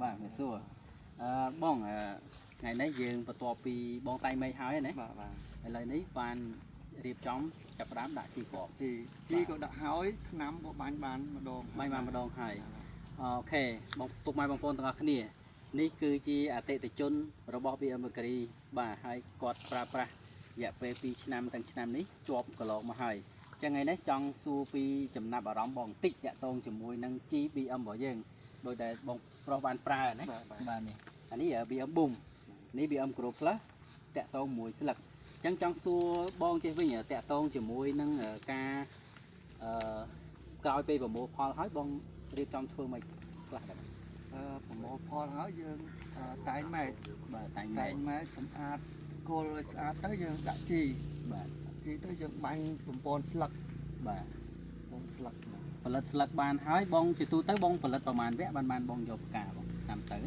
បាទមិនសួរបងថ្ងៃនេះយើងបន្ទាប់ពីបងតៃមីហើយណាបាទឥឡូវនេះបានរៀបចំចាប់ផ្ដើមដាក់ជីគ្រាប់ជីក៏ដាក់ហើយថ្នាំក៏បាញ់បានម្ដងហើយអូខេបងពុកម៉ែបងប្អូនទាំងអស់គ្នានេះគឺជាអតិថិជនរបស់ BM Bakery បាទហើយគាត់ប្រើប្រាស់រយៈពេល2ឆ្នាំទាំងឆ្នាំនេះជាប់កន្លងមកហើយចឹងថ្ងៃនេះចង់សួរពីចំណាប់អារម្មណ៍បងបន្តិចតាក់ទងជាមួយនឹង GBM របស់យើងដោយដែលបងប្រុសបានប្រើណាបាទនេះអានេះ BM Boom នេះ BM Grow Plus តាក់ទងមួយស្លឹកចឹងចង់សួរបងចេះវិញតាក់ទងជាមួយនឹងការក្រោយពេលប្រមូលផលហើយបងរៀបចំធ្វើមិនខ្លះដែរប្រមូលផលហើយយើងតែងម៉ែបាទតែងម៉ែសម្អាតគល់ឲ្យស្អាតទៅយើងដាក់ជីបាទជីទៅយើងបាញ់បំពន់ស្លឹកបាទបំស្លឹកផលិតស្លឹកបានហើយបងជាទូទៅបងផលិតប្រមាណវគ្គបានបងយកផ្កាបងតាមទៅ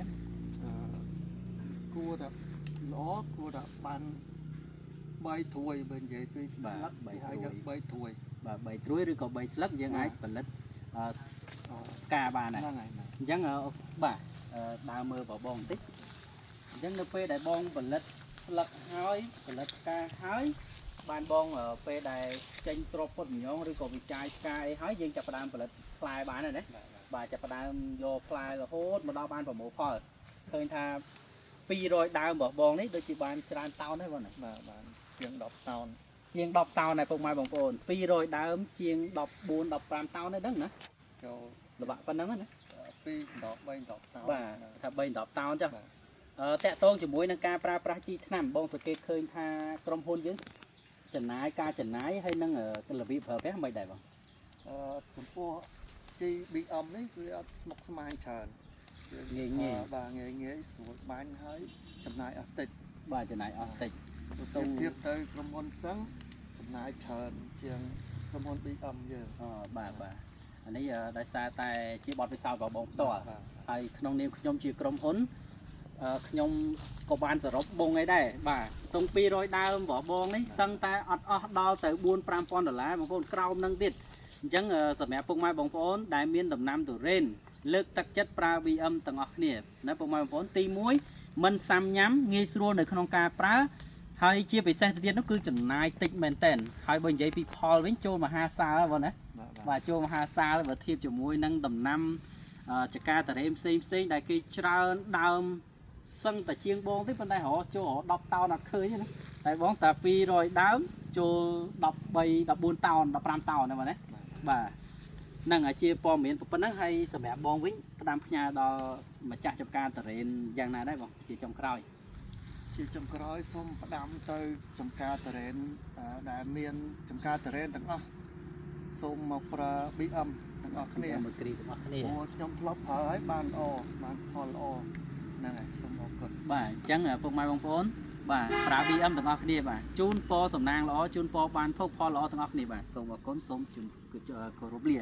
គួរតែល្អគួរតែបាន3ត្រួយបើនិយាយពីស្លឹកគេហៅថា3ត្រួយបាទ3ត្រួយឬក៏3ស្លឹកយើងអាចផលិតផ្កាបានហើយអញ្ចឹងបាទដើរមើលបងបន្តិចអញ្ចឹងនៅពេលដែលបងផលិតស្លឹកហើយផលិតផ្កាហើយបានបងពេលដែលចេញទ្រពពុតញងឬក៏វិចាយផ្កាអីហើយយើងចាប់ផ្ដើមផលិតផ្លែបានហើយណាបាទចាប់ផ្ដើមយកផ្លែរហូតមកដល់បានប្រមូលផលឃើញថា200ដើមរបស់បងនេះដូចជាបានច្រើនតោនហើយបងបាទបានជាង10តោនជាង10តោនហើយពុកម៉ែបងប្អូន200ដើមជាង14 15តោនទេដឹងណាចូលល្បាក់ប៉ុណ្ណឹងណា2 10 3 10តោនបាទថា3 10តោនចាតាក់ទងជាមួយនឹងការប្រើប្រាស់ជីថ្នាំបងសង្កេតឃើញថាក្រុមហ៊ុនយើងចំណាយការចំណាយហើយនឹងរបៀបប្រើប្រាស់មិនដែរបងចំពោះជី BM នេះគឺអត់ស្មុគស្មាញច្រើនងាយបាទងាយស្រួលបាញ់ហើយចំណាយអត់តិចបាទចំណាយអត់តិចទៅទៀតទៅក្រុមហ៊ុនផ្សឹងចំណាយច្រើនជាងក្រុមហ៊ុន BM យើងបាទអានេះដោយសារតែជាបទពិសោធន៍របស់បងផ្ទាល់ហើយក្នុងនាមខ្ញុំជាក្រុមហ៊ុនខ្ញុំក៏បានសរុបបងអីដែរបាទតុង200ដើមរបស់បងនេះសឹងតែអត់អស់ដល់ទៅ4-5,000ដុល្លារបងប្អូនក្រោមនឹងទៀតអញ្ចឹងសម្រាប់ពុកម៉ែបងប្អូនដែលមានដំណាំទុរេនលើកទឹកចិត្តប្រើ BM ទាំងអស់គ្នាណាពុកម៉ែបងប្អូនទី1មិនសាំញ៉ាំងាយស្រួលនៅក្នុងការប្រើហើយជាពិសេសទៅទៀតនោះគឺចំណាយតិចមែនតែនហើយបើនិយាយពីផលវិញចូលមហាសាលបងណាបាទចូលមហាសាលបើធៀបជាមួយនឹងដំណាំចកាតារ៉េផ្សេងដែលគេច្រើនដើមសឹងតែជាងបងទេប៉ុន្តែរហចូល10តោនអត់ឃើញណាតែបងតែ200ដើមចូល13 14តោន15តោនណាបងណាបាទនឹងជាព័ត៌មានប៉ុណ្ណឹងហើយសម្រាប់បងវិញផ្ដាំផ្ញើដល់ម្ចាស់ចំការតារ៉េនយ៉ាងណាដែរបងជាចុងក្រោយសូមផ្ដាំទៅចំការតារ៉េនដែលមានចំការតារ៉េនទាំងអស់សូមមកប្រើ BM ទាំងអស់គ្នាមកគ្រីទាំងអស់គ្នាខ្ញុំធ្លាប់ប្រើហើយបានល្អបានផលល្អហ្នឹងហើយសូមអរគុណបាទអញ្ចឹងពុកម៉ែបងប្អូនបាទប្រើ BM ទាំងអស់គ្នាបាទជូនពរសំណាងល្អជូនពរបានភោគផលល្អទាំងអស់គ្នាបាទសូមអរគុណសូមគោរពលា